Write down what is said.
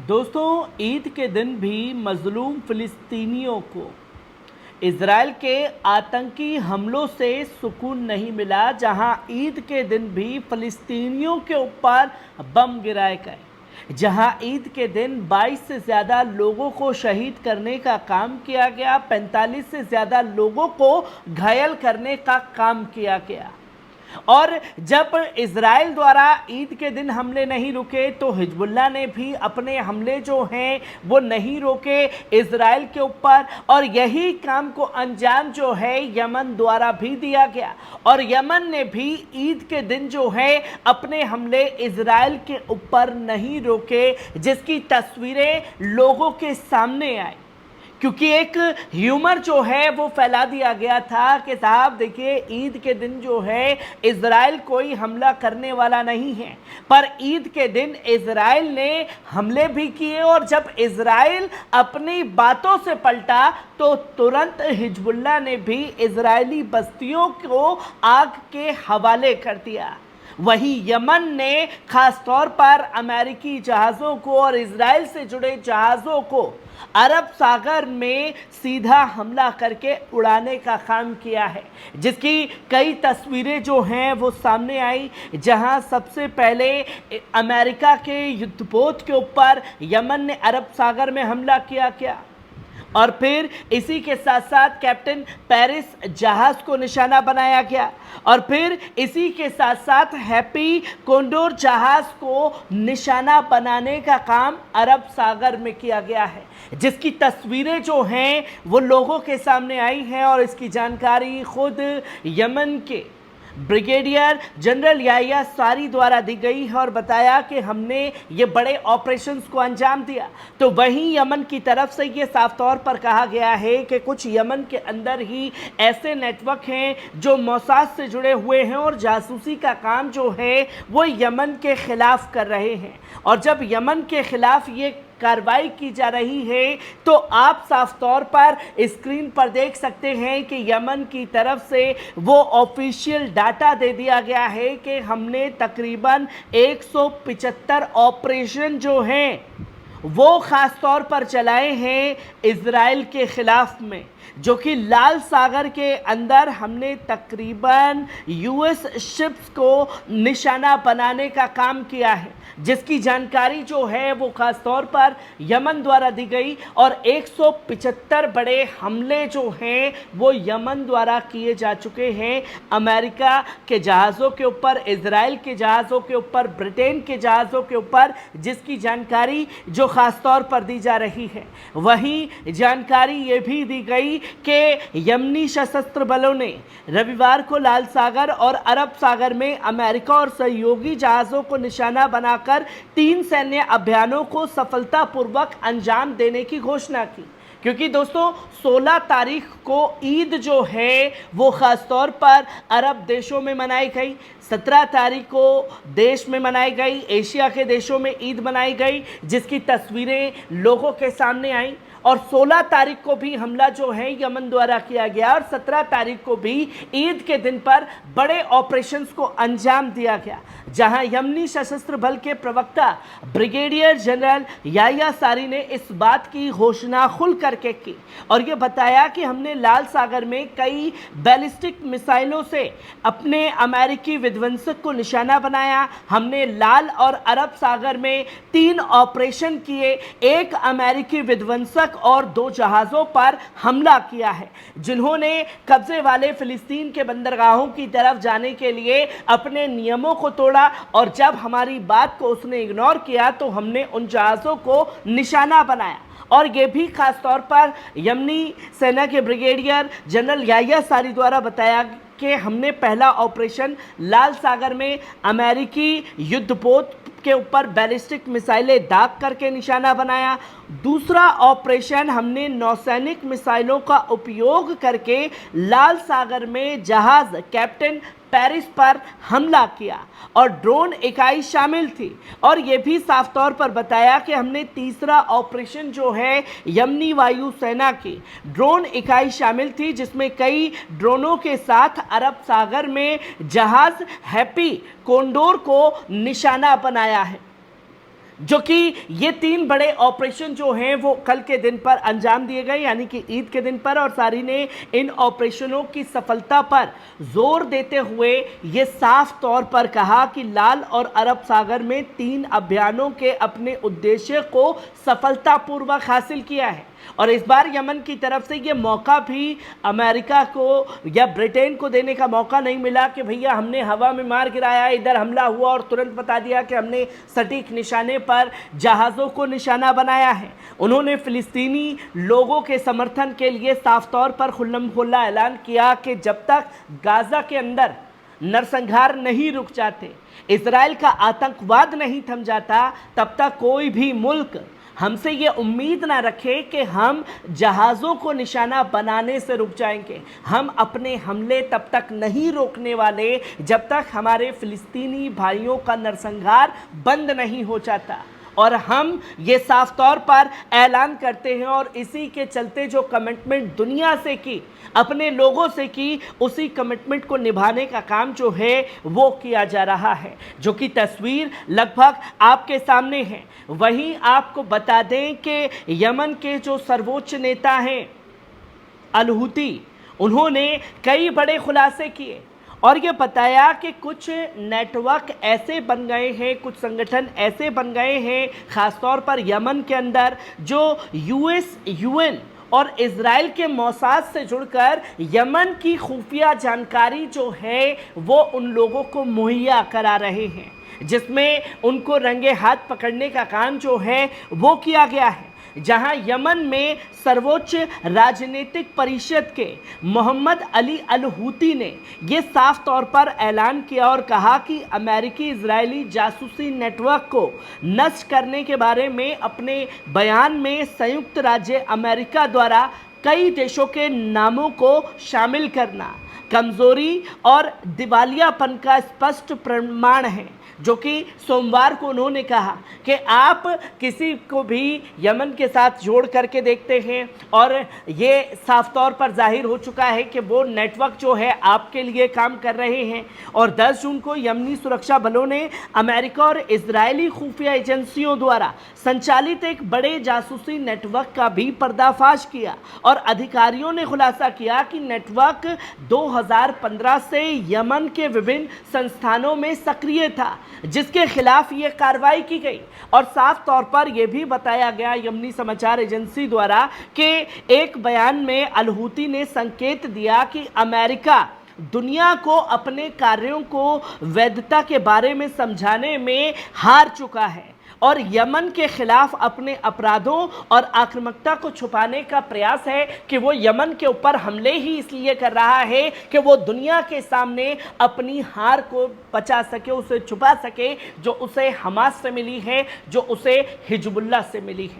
दोस्तों, ईद के दिन भी मजलूम फिलिस्तीनियों को इजराइल के आतंकी हमलों से सुकून नहीं मिला, जहां ईद के दिन भी फिलिस्तीनियों के ऊपर बम गिराए गए, जहां ईद के दिन 22 से ज़्यादा लोगों को शहीद करने का काम किया गया, 45 से ज़्यादा लोगों को घायल करने का काम किया गया। और जब इजराइल द्वारा ईद के दिन हमले नहीं रुके तो हिजबुल्लाह ने भी अपने हमले जो हैं वो नहीं रोके इजराइल के ऊपर, और यही काम को अंजाम जो है यमन द्वारा भी दिया गया। और यमन ने भी ईद के दिन जो है अपने हमले इजराइल के ऊपर नहीं रोके, जिसकी तस्वीरें लोगों के सामने आई, क्योंकि एक ह्यूमर जो है वो फैला दिया गया था कि साहब देखिए, ईद के दिन जो है इजराइल कोई हमला करने वाला नहीं है, पर ईद के दिन इजराइल ने हमले भी किए। और जब इजराइल अपनी बातों से पलटा तो तुरंत हिजबुल्लाह ने भी इजरायली बस्तियों को आग के हवाले कर दिया। वही यमन ने खास तौर पर अमेरिकी जहाज़ों को और इजराइल से जुड़े जहाज़ों को अरब सागर में सीधा हमला करके उड़ाने का काम किया है, जिसकी कई तस्वीरें जो हैं वो सामने आई, जहां सबसे पहले अमेरिका के युद्धपोत के ऊपर यमन ने अरब सागर में हमला किया और फिर इसी के साथ साथ कैप्टन पेरिस जहाज़ को निशाना बनाया गया, और फिर इसी के साथ साथ हैप्पी कोंडोर जहाज़ को निशाना बनाने का काम अरब सागर में किया गया है, जिसकी तस्वीरें जो हैं वो लोगों के सामने आई हैं। और इसकी जानकारी खुद यमन के ब्रिगेडियर जनरल याह्या सारी द्वारा दी गई है और बताया कि हमने ये बड़े ऑपरेशंस को अंजाम दिया। तो वहीं यमन की तरफ से ये साफ तौर पर कहा गया है कि कुछ यमन के अंदर ही ऐसे नेटवर्क हैं जो मोसाद से जुड़े हुए हैं और जासूसी का काम जो है वो यमन के खिलाफ कर रहे हैं। और जब यमन के खिलाफ ये कार्रवाई की जा रही है तो आप साफ तौर पर स्क्रीन पर देख सकते हैं कि यमन की तरफ से वो ऑफिशियल डाटा दे दिया गया है कि हमने तकरीबन 175 ऑपरेशन जो हैं वो ख़ास तौर पर चलाए हैं इजराइल के ख़िलाफ़ में, जो कि लाल सागर के अंदर हमने तकरीबन यूएस शिप्स को निशाना बनाने का काम किया है, जिसकी जानकारी जो है वो ख़ास तौर पर यमन द्वारा दी गई। और 175 बड़े हमले जो हैं वो यमन द्वारा किए जा चुके हैं अमेरिका के जहाज़ों के ऊपर, इजराइल के जहाज़ों के ऊपर, ब्रिटेन के जहाज़ों के ऊपर, जिसकी जानकारी जो ख़ास तौर पर दी जा रही है। वहीं जानकारी ये भी दी गई कि यमनी सशस्त्र बलों ने रविवार को लाल सागर और अरब सागर में अमेरिका और सहयोगी जहाज़ों को निशाना बनाकर 3 सैन्य अभियानों को सफलतापूर्वक अंजाम देने की घोषणा की। क्योंकि दोस्तों 16 तारीख को ईद जो है वो ख़ास तौर पर अरब देशों में मनाई गई, 17 तारीख को देश में मनाई गई, एशिया के देशों में ईद मनाई गई, जिसकी तस्वीरें लोगों के सामने आई। और 16 तारीख को भी हमला जो है यमन द्वारा किया गया और 17 तारीख को भी ईद के दिन पर बड़े ऑपरेशंस को अंजाम दिया गया, जहां यमनी सशस्त्र बल के प्रवक्ता ब्रिगेडियर जनरल याह्या सारी ने इस बात की घोषणा खुल करके की और ये बताया कि हमने लाल सागर में कई बैलिस्टिक मिसाइलों से अपने अमेरिकी विध्वंसक को निशाना बनाया। हमने लाल और अरब सागर में 3 ऑपरेशन किए, 1 अमेरिकी विध्वंसक और 2 जहाज़ों पर हमला किया है, जिन्होंने कब्जे वाले फिलिस्तीन के बंदरगाहों की तरफ जाने के लिए अपने नियमों को तोड़ा। और जब हमारी बात को उसने इग्नोर किया तो हमने उन जहाज़ों को निशाना बनाया। और ये भी खास तौर पर यमनी सेना के ब्रिगेडियर जनरल याह्या सारी द्वारा बताया कि हमने पहला ऑपरेशन लाल सागर में अमेरिकी युद्धपोत के ऊपर बैलिस्टिक मिसाइलें दाग करके निशाना बनाया। दूसरा ऑपरेशन हमने नौसैनिक मिसाइलों का उपयोग करके लाल सागर में जहाज़ कैप्टन पेरिस पर हमला किया और ड्रोन इकाई शामिल थी। और ये भी साफ तौर पर बताया कि हमने तीसरा ऑपरेशन जो है यमनी वायु सेना की ड्रोन इकाई शामिल थी, जिसमें कई ड्रोनों के साथ अरब सागर में जहाज़ हैप्पी कोंडोर को निशाना बनाया है। जो कि ये 3 बड़े ऑपरेशन जो हैं वो कल के दिन पर अंजाम दिए गए, यानी कि ईद के दिन पर। और सारी ने इन ऑपरेशनों की सफलता पर जोर देते हुए ये साफ तौर पर कहा कि लाल और अरब सागर में 3 अभियानों के अपने उद्देश्य को सफलतापूर्वक हासिल किया है। और इस बार यमन की तरफ से ये मौका भी अमेरिका को या ब्रिटेन को देने का मौका नहीं मिला कि भैया हमने हवा में मार गिराया, इधर हमला हुआ और तुरंत बता दिया कि हमने सटीक निशाने पर जहाज़ों को निशाना बनाया है। उन्होंने फिलिस्तीनी लोगों के समर्थन के लिए साफ तौर पर खुल्लम खुल्ला ऐलान किया कि जब तक गाज़ा के अंदर नरसंहार नहीं रुक जाते, इजराइल का आतंकवाद नहीं थम जाता, तब तक कोई भी मुल्क हमसे ये उम्मीद ना रखे कि हम जहाज़ों को निशाना बनाने से रुक जाएंगे। हम अपने हमले तब तक नहीं रोकने वाले जब तक हमारे फिलिस्तीनी भाइयों का नरसंहार बंद नहीं हो जाता। और हम ये साफ तौर पर ऐलान करते हैं और इसी के चलते जो कमिटमेंट दुनिया से की, अपने लोगों से की, उसी कमिटमेंट को निभाने का काम जो है वो किया जा रहा है, जो कि तस्वीर लगभग आपके सामने है। वहीं आपको बता दें कि यमन के जो सर्वोच्च नेता हैं अल हूती, उन्होंने कई बड़े खुलासे किए और ये बताया कि कुछ नेटवर्क ऐसे बन गए हैं, कुछ संगठन ऐसे बन गए हैं, ख़ासतौर पर यमन के अंदर, जो यूएस, यूएन और इजराइल के मोसाद से जुड़कर यमन की खुफिया जानकारी जो है वो उन लोगों को मुहैया करा रहे हैं, जिसमें उनको रंगे हाथ पकड़ने का काम जो है वो किया गया है। जहां यमन में सर्वोच्च राजनीतिक परिषद के मोहम्मद अली अल हूती ने यह साफ तौर पर ऐलान किया और कहा कि अमेरिकी इजरायली जासूसी नेटवर्क को नष्ट करने के बारे में अपने बयान में संयुक्त राज्य अमेरिका द्वारा कई देशों के नामों को शामिल करना कमजोरी और दिवालियापन का स्पष्ट प्रमाण है, जो कि सोमवार को उन्होंने कहा कि आप किसी को भी यमन के साथ जोड़ करके देखते हैं और ये साफ तौर पर जाहिर हो चुका है कि वो नेटवर्क जो है आपके लिए काम कर रहे हैं। और 10 जून को यमनी सुरक्षा बलों ने अमेरिका और इजरायली खुफिया एजेंसियों द्वारा संचालित एक बड़े जासूसी नेटवर्क का भी पर्दाफाश किया और अधिकारियों ने खुलासा किया कि नेटवर्क 2015 से यमन के विभिन्न संस्थानों में सक्रिय था, जिसके खिलाफ ये कार्रवाई की गई। और साफ तौर पर यह भी बताया गया यमनी समाचार एजेंसी द्वारा कि एक बयान में अल हूती ने संकेत दिया कि अमेरिका दुनिया को अपने कार्यों को वैधता के बारे में समझाने में हार चुका है और यमन के खिलाफ अपने अपराधों और आक्रामकता को छुपाने का प्रयास है कि वो यमन के ऊपर हमले ही इसलिए कर रहा है कि वो दुनिया के सामने अपनी हार को बचा सके, उसे छुपा सके, जो उसे हमास से मिली है, जो उसे हिजबुल्लाह से मिली है।